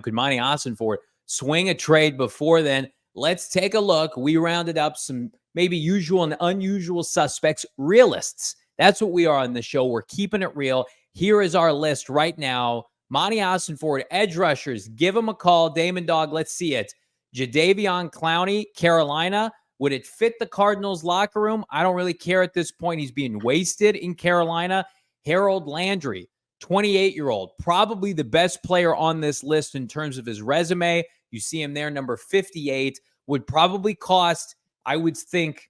Could Monty Ossenfort swing a trade before then? Let's take a look. We rounded up some maybe usual and unusual suspects, realists. That's what we are on the show. We're keeping it real. Here is our list right now. Monty Ossenfort, edge rushers. Give him a call. Damon Dog, let's see it. Jadeveon Clowney, Carolina. Would it fit the Cardinals locker room? I don't really care at this point. He's being wasted in Carolina. Harold Landry, 28-year-old, probably the best player on this list in terms of his resume. You see him there, number 58, would probably cost, I would think,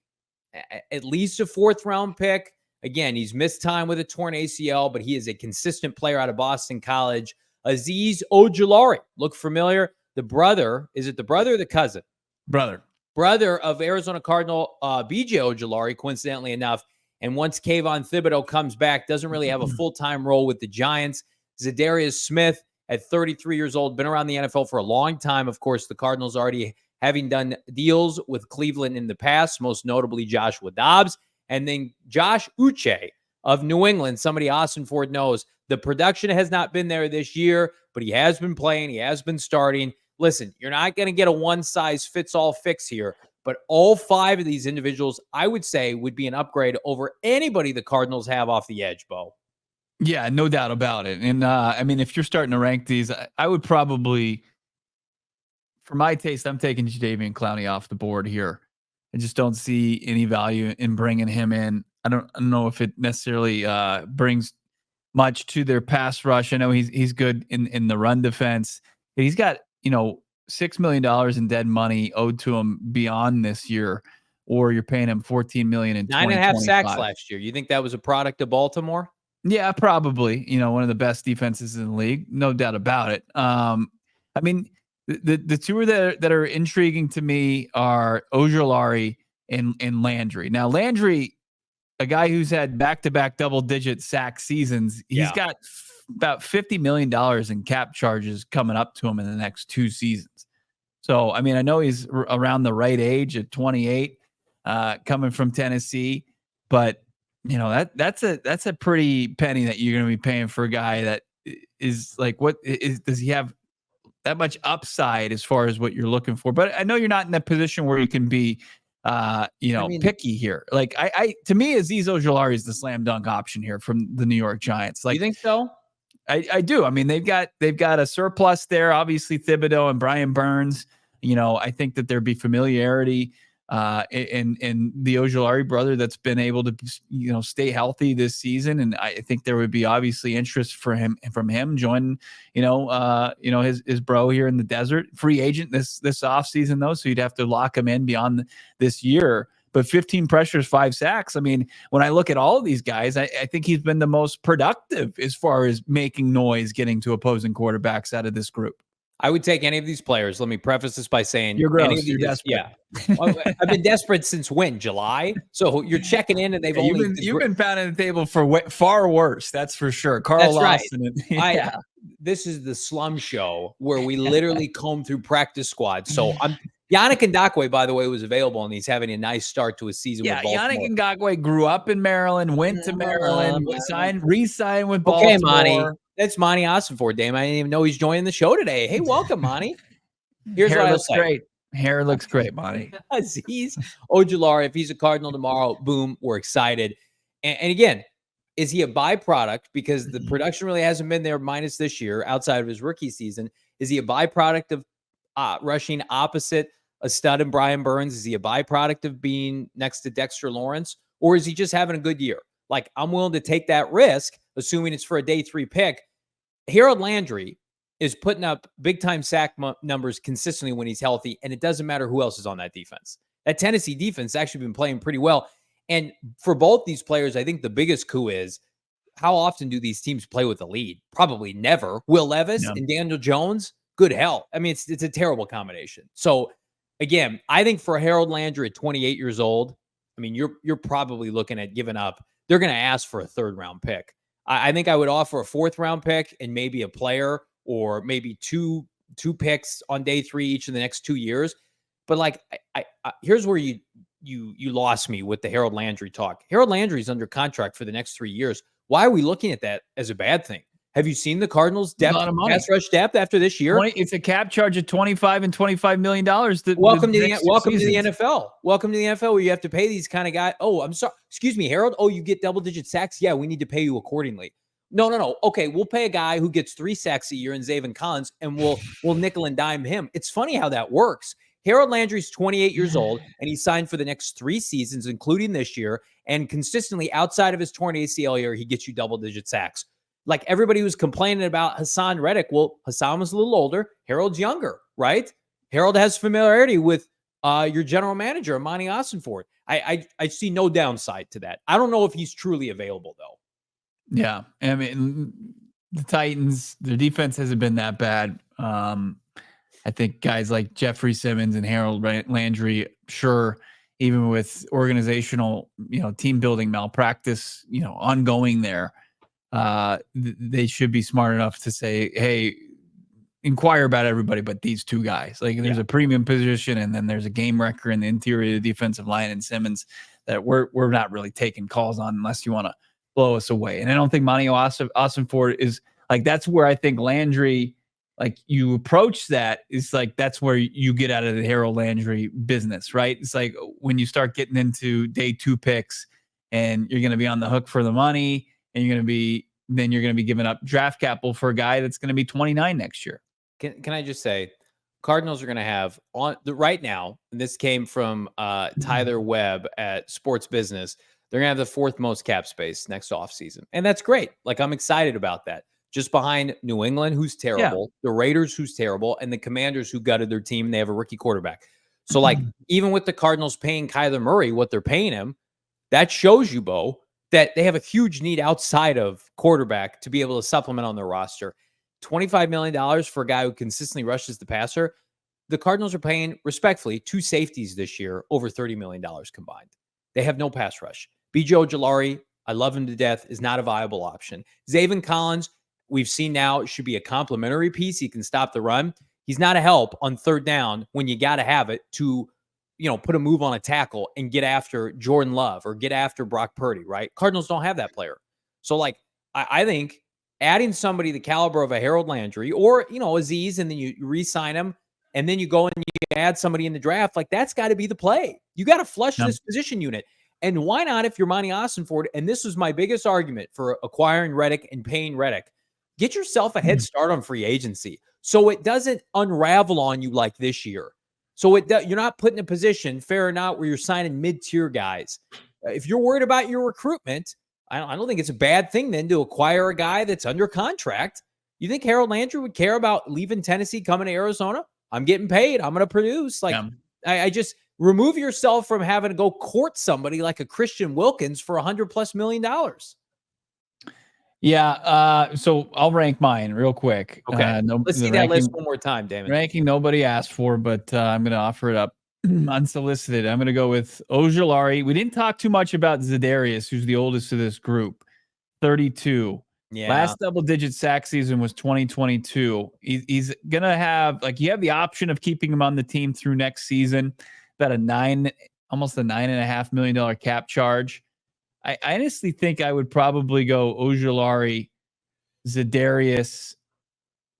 at least a 4th-round pick. Again, he's missed time with a torn ACL, but he is a consistent player out of Boston College. Azeez Ojulari, look familiar? The brother, is it the brother or the cousin? Brother of Arizona Cardinal B.J. Ojulari, coincidentally enough. And once Kayvon Thibodeau comes back, doesn't really have a full-time role with the Giants. Zadarius Smith, at 33 years old, been around the NFL for a long time. Of course, the Cardinals already having done deals with Cleveland in the past, most notably Joshua Dobbs. And then Josh Uche of New England, somebody Ossenfort knows. The production has not been there this year, but he has been playing. He has been starting. Listen, you're not going to get a one-size-fits-all fix here, but all 5 of these individuals, I would say, would be an upgrade over anybody the Cardinals have off the edge, Bo. Yeah, no doubt about it. And I mean, if you're starting to rank these, I would probably, for my taste, I'm taking Jadeveon Clowney off the board here. I just don't see any value in bringing him in. I don't know if it necessarily brings much to their pass rush. I know he's good in the run defense. He's got, $6 million in dead money owed to him beyond this year, or you're paying him $14 million in 9.5 sacks last year. You think that was a product of Baltimore? Yeah, probably. One of the best defenses in the league, no doubt about it. I mean, the two that are intriguing to me are Ojulari and Landry. Now, Landry, a guy who's had back-to-back double-digit sack seasons, he's got about $50 million in cap charges coming up to him in the next 2 seasons. So, I mean, I know he's around the right age at 28, coming from Tennessee, but that's a pretty penny that you're going to be paying for a guy that is like, does he have that much upside as far as what you're looking for? But I know you're not in that position where you can be, picky here. Like to me, Azeez Ojulari is the slam dunk option here from the New York Giants. Like, you think so? I do. I mean, they've got a surplus there. Obviously, Thibodeau and Brian Burns. I think that there'd be familiarity in the Ojulari brother that's been able to stay healthy this season, and I think there would be obviously interest from him joining his bro here in the desert, free agent this offseason though, so you'd have to lock him in beyond this year. But 15 pressures, 5 sacks. I mean, when I look at all of these guys, I think he's been the most productive as far as making noise, getting to opposing quarterbacks out of this group. I would take any of these players. Let me preface this by saying you're gross. You're desperate. Yeah, well, I've been desperate since when? July. So you're checking in, and you've been pounding the table for far worse. That's for sure. Carl Lawson. Right. This is the slum show where we literally comb through practice squads. So Yannick Ngakoue, by the way, was available, and he's having a nice start to his season with Baltimore. Yannick Ngakoue grew up in Maryland, went to Maryland, re-signed with Baltimore. Okay, Monty. That's Monty Ossenfort, Dame. I didn't even know he's joining the show today. Hey, welcome, Monty. Here's Hair what looks great. Hair looks great, Monty. Azeez Ojulari, if he's a Cardinal tomorrow, boom, we're excited. And again, is he a byproduct? Because the production really hasn't been there minus this year outside of his rookie season. Is he a byproduct of rushing opposite a stud in Brian Burns? Is he a byproduct of being next to Dexter Lawrence? Or is he just having a good year? Like, I'm willing to take that risk, assuming it's for a day 3 pick. Harold Landry is putting up big-time sack numbers consistently when he's healthy, and it doesn't matter who else is on that defense. That Tennessee defense has actually been playing pretty well. And for both these players, I think the biggest coup is, how often do these teams play with the lead? Probably never. Will Levis and Daniel Jones? Good hell. I mean, it's a terrible combination. So, again, I think for Harold Landry at 28 years old, I mean, you're probably looking at giving up. They're going to ask for a 3rd-round pick. I think I would offer a 4th-round pick and maybe a player, or maybe two picks on day 3 each in the next 2 years. But like, I here's where you lost me with the Harold Landry talk. Harold Landry's under contract for the next 3 years. Why are we looking at that as a bad thing? Have you seen the Cardinals' A lot of money. pass rush depth after this year? It's a cap charge of $25 and $25 million. Welcome to the NFL. Welcome to the NFL where you have to pay these kind of guys. Oh, I'm sorry. Excuse me, Harold. Oh, you get double-digit sacks? Yeah, we need to pay you accordingly. No. Okay, we'll pay a guy who gets 3 sacks a year in Zaven Collins, and we'll nickel and dime him. It's funny how that works. Harold Landry's 28 years old, and he signed for the next 3 seasons, including this year, and consistently outside of his torn ACL year, he gets you double-digit sacks. Like everybody was complaining about Hassan Reddick. Well, Hassan was a little older. Harold's younger, right? Harold has familiarity with your general manager, Amani Ossenford. I see no downside to that. I don't know if he's truly available, though. Yeah. I mean, the Titans, their defense hasn't been that bad. I think guys like Jeffrey Simmons and Harold Landry, sure, even with organizational, team building malpractice, ongoing there, they should be smart enough to say, hey, inquire about everybody but these 2 guys. Like there's a premium position, and then there's a game wrecker in the interior of the defensive line and Simmons that we're not really taking calls on unless you want to blow us away. And I don't think Monty Ossenford is like, that's where I think Landry, like you approach that, is like that's where you get out of the Harold Landry business, right? It's like when you start getting into day 2 picks and you're going to be on the hook for the money, and you're going to be giving up draft capital for a guy that's going to be 29 next year. Can I just say, Cardinals are going to have right now, and this came from Tyler Webb at Sports Business, they're going to have the 4th most cap space next offseason. And that's great. Like, I'm excited about that. Just behind New England, who's terrible, the Raiders, who's terrible, and the Commanders, who gutted their team. They have a rookie quarterback. So, like, even with the Cardinals paying Kyler Murray what they're paying him, that shows you, Bo, that they have a huge need outside of quarterback to be able to supplement on their roster. $25 million for a guy who consistently rushes the passer. The Cardinals are paying, respectfully, 2 safeties this year over $30 million combined. They have no pass rush. B.J. Ojulari, I love him to death, is not a viable option. Zaven Collins, we've seen now, should be a complementary piece. He can stop the run. He's not a help on 3rd down when you got to have it to put a move on a tackle and get after Jordan Love or get after Brock Purdy, right? Cardinals don't have that player. So, like, I think adding somebody the caliber of a Harold Landry or, Aziz, and then you re-sign him, and then you go and you add somebody in the draft, like, that's got to be the play. You got to flush this position unit. And why not, if you're Monty Ossenford, and this was my biggest argument for acquiring Reddick and paying Reddick, get yourself a head start on free agency so it doesn't unravel on you like this year. So you're not put in a position, fair or not, where you're signing mid-tier guys. If you're worried about your recruitment, I don't think it's a bad thing then to acquire a guy that's under contract. You think Harold Landry would care about leaving Tennessee, coming to Arizona? I'm getting paid. I'm going to produce. Like, I just remove yourself from having to go court somebody like a Christian Wilkins for $100+ million. Yeah. So I'll rank mine real quick. Okay. Let's see that list one more time, Damon. Ranking nobody asked for, but I'm going to offer it up unsolicited. I'm going to go with Ojulari. We didn't talk too much about Za'Darius, who's the oldest of this group, 32. Yeah. Last double-digit sack season was 2022. He's going to have, like, you have the option of keeping him on the team through next season. About almost a $9.5 million cap charge. I honestly think I would probably go Ojulari, Za'Darius,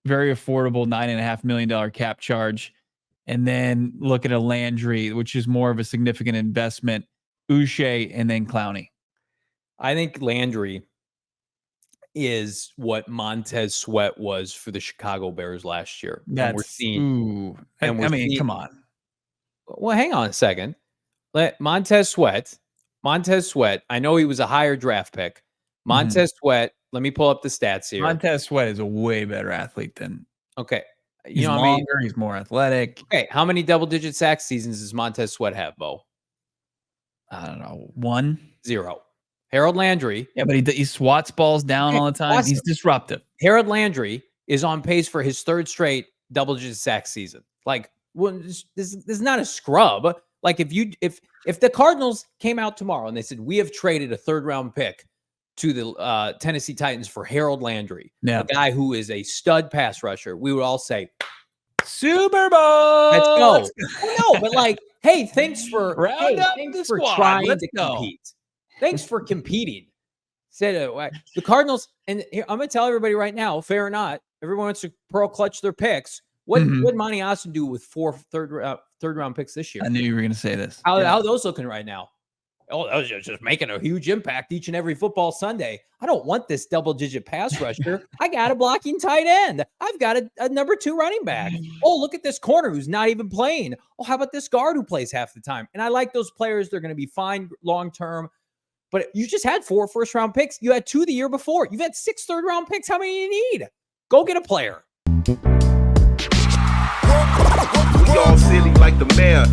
very affordable $9.5 million cap charge, and then look at a Landry, which is more of a significant investment, Uche, and then Clowney. I think Landry is what Montez Sweat was for the Chicago Bears last year. Come on. Well, hang on a second. Montez Sweat, I know he was a higher draft pick. Montez Sweat, let me pull up the stats here. Montez Sweat is a way better athlete than. Okay. He's longer, he's more athletic. Okay. How many double-digit sack seasons does Montez Sweat have, Bo? I don't know. 1? 0. Harold Landry. Yeah, but he swats balls down all the time. Awesome. He's disruptive. Harold Landry is on pace for his 3rd straight double-digit sack season. Like, well, this is not a scrub. Like, if the Cardinals came out tomorrow and they said, we have traded a 3rd-round pick to the Tennessee Titans for Harold Landry, a guy who is a stud pass rusher, we would all say, Super Bowl. Let's go. Well, no, but like, hey, thanks for trying to compete. Thanks for competing. Said it. The Cardinals, and here, I'm going to tell everybody right now, fair or not, everyone wants to pearl clutch their picks. What did Monty Austin do with 4 third round picks this year? I knew you were going to say this. How are those looking right now? Oh, that was just making a huge impact each and every football Sunday. I don't want this double-digit pass rusher. I got a blocking tight end. I've got a number 2 running back. Oh, look at this corner who's not even playing. Oh, how about this guard who plays half the time? And I like those players. They're going to be fine long-term. But you just had 4 first-round picks. You had 2 the year before. You've had 6 third-round picks. How many do you need? Go get a player. We all silly like the mayor.